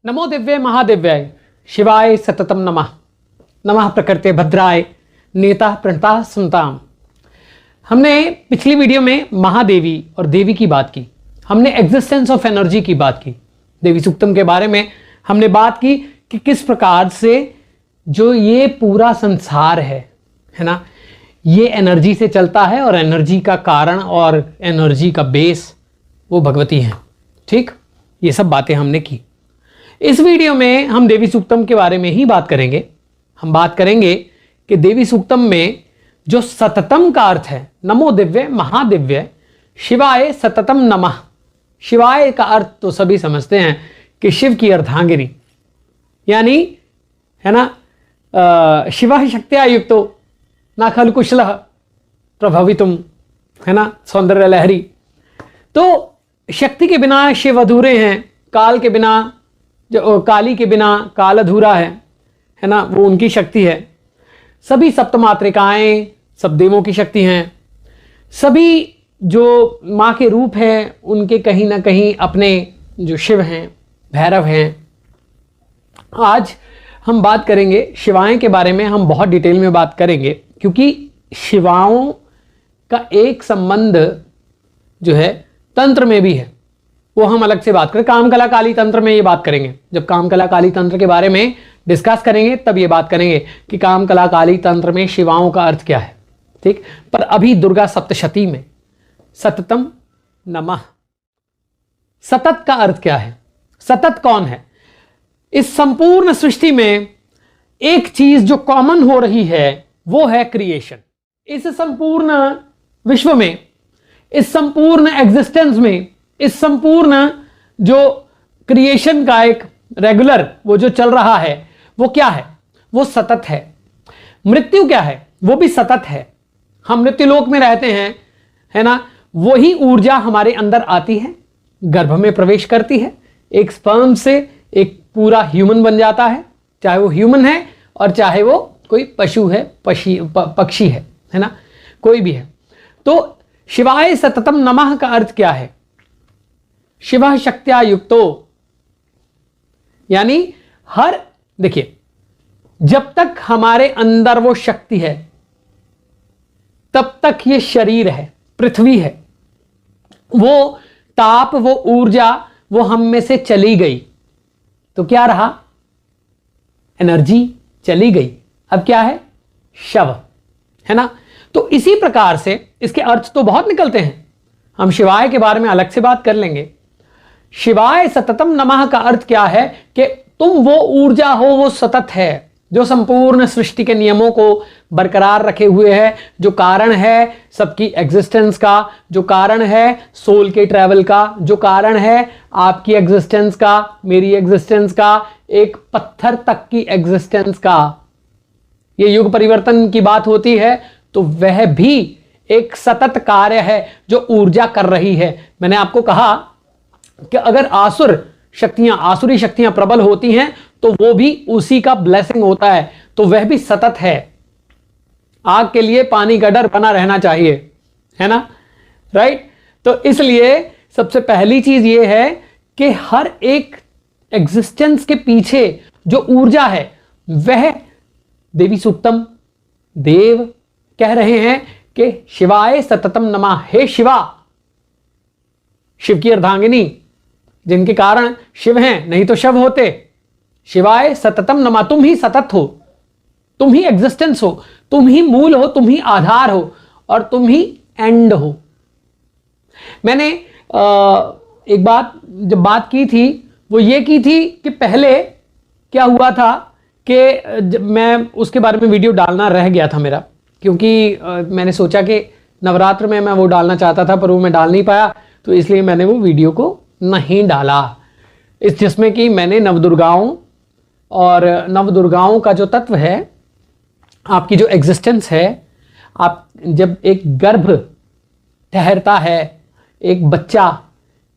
नमो दिव्य महादिव्याय शिवाय सततम नमः। नमः प्रकृते भद्राय नेता प्रणता सुनताम। हमने पिछली वीडियो में महादेवी और देवी की बात की, हमने एग्जिस्टेंस ऑफ एनर्जी की बात की, देवी सूक्तम के बारे में हमने बात की कि किस प्रकार से जो ये पूरा संसार है ना, ये एनर्जी से चलता है और एनर्जी का कारण और एनर्जी का बेस वो भगवती हैं। ठीक, ये सब बातें हमने की। इस वीडियो में हम देवी सूक्तम के बारे में ही बात करेंगे। हम बात करेंगे कि देवी सूक्तम में जो सततम का अर्थ है, नमो दिव्य महादिव्य शिवाय सततम नमः। शिवाय का अर्थ तो सभी समझते हैं कि शिव की अर्धांगिनी, यानी है ना, शिव शक्त्या युक्तो ना खलु कुशलः प्रभवितुम, है ना, सौंदर्य लहरी। तो शक्ति के बिना शिव अधूरे हैं, काल के बिना, जो काली के बिना काल अधूरा है ना, वो उनकी शक्ति है। सभी सप्तमात्रिकाएं सब देवों की शक्ति हैं। सभी जो माँ के रूप हैं उनके कहीं ना कहीं अपने जो शिव हैं, भैरव हैं। आज हम बात करेंगे शिवाएं के बारे में, हम बहुत डिटेल में बात करेंगे क्योंकि शिवाओं का एक संबंध जो है तंत्र में भी है, वो हम अलग से बात करें। कामकला काली तंत्र में ये बात करेंगे, जब कामकला काली तंत्र के बारे में डिस्कस करेंगे तब ये बात करेंगे कि कामकला काली तंत्र में शिवाओं का अर्थ क्या है। ठीक, पर अभी दुर्गा सप्तशती में सततम नमः, सतत का अर्थ क्या है? सतत कौन है? इस संपूर्ण सृष्टि में एक चीज जो कॉमन हो रही है वो है क्रिएशन। इस संपूर्ण विश्व में, इस संपूर्ण एग्जिस्टेंस में, इस संपूर्ण जो क्रिएशन का एक रेगुलर वो जो चल रहा है वो क्या है? वो सतत है। मृत्यु क्या है? वो भी सतत है। हम मृत्यु लोक में रहते हैं, है ना, वही ऊर्जा हमारे अंदर आती है, गर्भ में प्रवेश करती है, एक स्पर्म से एक पूरा ह्यूमन बन जाता है, चाहे वो ह्यूमन है और चाहे वो कोई पशु है, पक्षी है ना, कोई भी है। तो शिवाय सततम नमः का अर्थ क्या है? शिव शक्त्या युक्तो, यानी देखिए, जब तक हमारे अंदर वो शक्ति है तब तक ये शरीर है, पृथ्वी है, वो ताप, वो ऊर्जा, वो हम में से चली गई तो क्या रहा? एनर्जी चली गई। अब क्या है? शव, है ना। तो इसी प्रकार से इसके अर्थ तो बहुत निकलते हैं, हम शिवाय के बारे में अलग से बात कर लेंगे। शिवाय सततम नमः का अर्थ क्या है कि तुम वो ऊर्जा हो, वो सतत है, जो संपूर्ण सृष्टि के नियमों को बरकरार रखे हुए है, जो कारण है सबकी एग्जिस्टेंस का, जो कारण है सोल के ट्रैवल का, जो कारण है आपकी एग्जिस्टेंस का, मेरी एग्जिस्टेंस का, एक पत्थर तक की एग्जिस्टेंस का। ये युग परिवर्तन की बात होती है तो वह भी एक सतत कार्य है जो ऊर्जा कर रही है। मैंने आपको कहा कि अगर आसुरी शक्तियां प्रबल होती हैं तो वो भी उसी का ब्लेसिंग होता है, तो वह भी सतत है। आग के लिए पानी का डर बना रहना चाहिए, है ना, राइट। तो इसलिए सबसे पहली चीज ये है कि हर एक एग्जिस्टेंस के पीछे जो ऊर्जा है वह देवी सूक्तम, देव कह रहे हैं कि शिवाय सततम नमः। हे शिवा, शिव की अर्धांगिनी, जिनके कारण शिव हैं, नहीं तो शव होते। शिवाय सततम नमः, तुम ही सतत हो, तुम ही एग्जिस्टेंस हो, तुम ही मूल हो, तुम ही आधार हो और तुम ही एंड हो। मैंने एक बात जब बात की थी वो ये की थी कि पहले क्या हुआ था कि मैं उसके बारे में वीडियो डालना रह गया था मेरा, क्योंकि मैंने सोचा कि नवरात्र में मैं वो डालना चाहता था पर वो मैं डाल नहीं पाया, तो इसलिए मैंने वो वीडियो को नहीं डाला। इस जिसमें कि मैंने नवदुर्गाओं और नवदुर्गाओं का जो तत्व है, आपकी जो एग्जिस्टेंस है, आप जब एक गर्भ ठहरता है, एक बच्चा,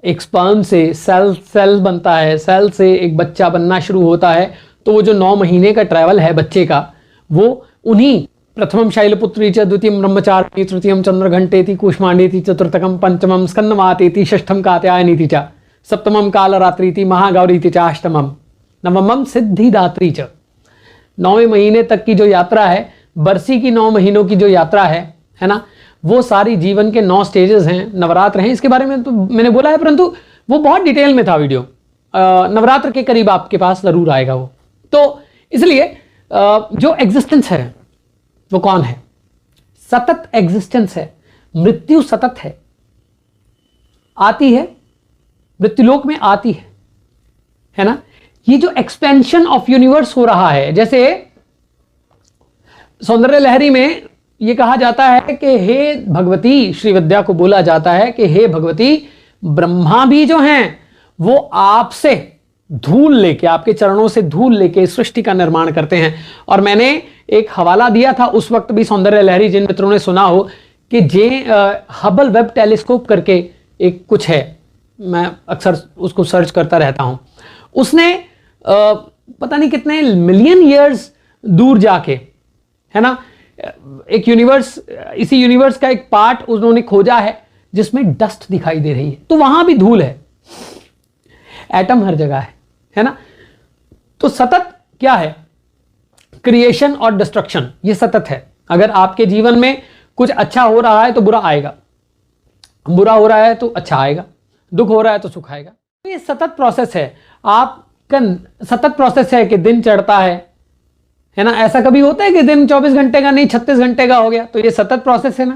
एक स्पर्म से सेल बनता है, सेल से एक बच्चा बनना शुरू होता है, तो वो जो 9 महीने का ट्रैवल है बच्चे का, वो उन्हीं प्रथमम शैलपुत्री च, द्वितीयम ब्रह्मचारिणी, तृतीयम चंद्रघंटेति, कूष्मांडेति, चतुर्थकम पंचमम स्कंदमातेति, षष्ठम कात्यायनीति च, सप्तमम कालरात्रीति, महागौरीति च, अष्टमम नवमम सिद्धिदात्री च। 9वें महीने तक की जो यात्रा है, बरसी की 9 महीनों की जो यात्रा है ना, वो सारी जीवन के 9 स्टेजेस हैं, नवरात्र हैं। इसके बारे में तो मैंने बोला है, परंतु वो बहुत डिटेल में था वीडियो। नवरात्र के करीब आपके पास जरूर आएगा वो। तो इसलिए जो एग्जिस्टेंस है वो कौन है? सतत एग्जिस्टेंस है। मृत्यु सतत है, आती है, मृत्युलोक में आती है ना। ये जो एक्सपेंशन ऑफ यूनिवर्स हो रहा है, जैसे सौंदर्य लहरी में ये कहा जाता है कि हे भगवती, श्री विद्या को बोला जाता है कि हे भगवती, ब्रह्मा भी जो हैं वो आपसे धूल लेके, आपके चरणों से धूल लेके सृष्टि का निर्माण करते हैं। और मैंने एक हवाला दिया था उस वक्त भी, सौंदर्य लहरी जिन मित्रों ने सुना हो, कि हबल वेब टेलीस्कोप करके एक कुछ है, मैं अक्सर उसको सर्च करता रहता हूं। उसने पता नहीं कितने मिलियन ईयर्स दूर जाके, है ना, एक यूनिवर्स, इसी यूनिवर्स का एक पार्ट उन्होंने खोजा है जिसमें डस्ट दिखाई दे रही है। तो वहां भी धूल है, एटम हर जगह है ना। तो सतत क्या है? क्रिएशन और डिस्ट्रक्शन, ये सतत है। अगर आपके जीवन में कुछ अच्छा हो रहा है तो बुरा आएगा, बुरा हो रहा है तो अच्छा आएगा, दुख हो रहा है तो सुख आएगा। तो ये सतत प्रोसेस है, आपका सतत प्रोसेस है कि दिन चढ़ता है ना। ऐसा कभी होता है कि दिन 24 घंटे का नहीं 36 घंटे का हो गया? तो ये सतत प्रोसेस है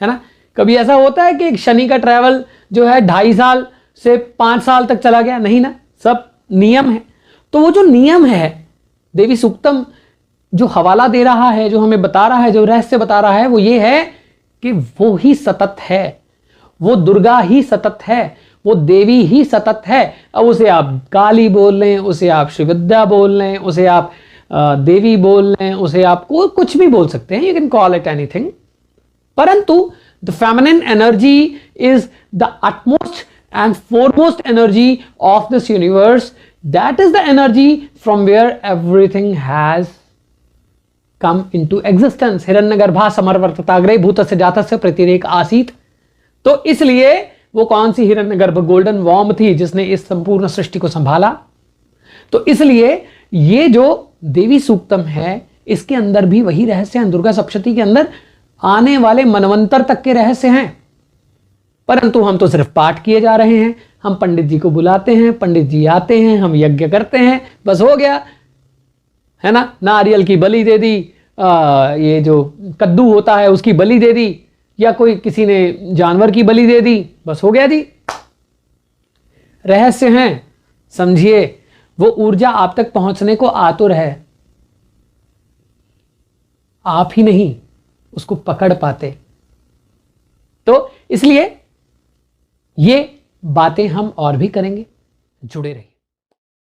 ना। कभी ऐसा होता है कि शनि का ट्रैवल जो है 2.5 साल से 5 साल तक चला गया? नहीं ना, सब नियम है। तो वो जो नियम है, देवी सूक्तम जो हवाला दे रहा है, जो हमें बता रहा है, जो रहस्य बता रहा है, वो ये है कि वो ही सतत है, वो दुर्गा ही सतत है, वो देवी ही सतत है। अब उसे आप काली बोल लें, उसे आप श्रीविद्या बोल लें, उसे आप देवी बोल लें, उसे आप कुछ भी बोल सकते हैं, you can call it anything. परंतु the feminine energy is the utmost and foremost energy of this universe. That is the energy from where everything has come into existence. हिरण्यगर्भा समर्वर्तताग्रे भूतस्य जातस्य प्रतिरेक आसीत। तो इसलिए वो कौन सी हिरण्यगर्भ? गोल्डन वॉर्म थी जिसने इस संपूर्ण सृष्टि को संभाला। तो इसलिए ये जो देवी सूक्तम है, इसके अंदर भी वही रहस्य हैं। दुर्गा सप्तशती के अंदर आने वाले मनवंतर तक के रहस्य हैं, परंतु हम तो सिर्फ पाठ किए जा रहे हैं। हम पंडित जी को बुलाते हैं, पंडित जी आते हैं, हम यज्ञ करते हैं, बस हो गया, है ना। नारियल की बलि दे दी, ये जो कद्दू होता है उसकी बलि दे दी, या कोई किसी ने जानवर की बलि दे दी, बस हो गया जी। रहस्य हैं, समझिए। वो ऊर्जा आप तक पहुंचने को आतुर है, आप ही नहीं उसको पकड़ पाते। तो इसलिए ये बातें हम और भी करेंगे, जुड़े रहिए।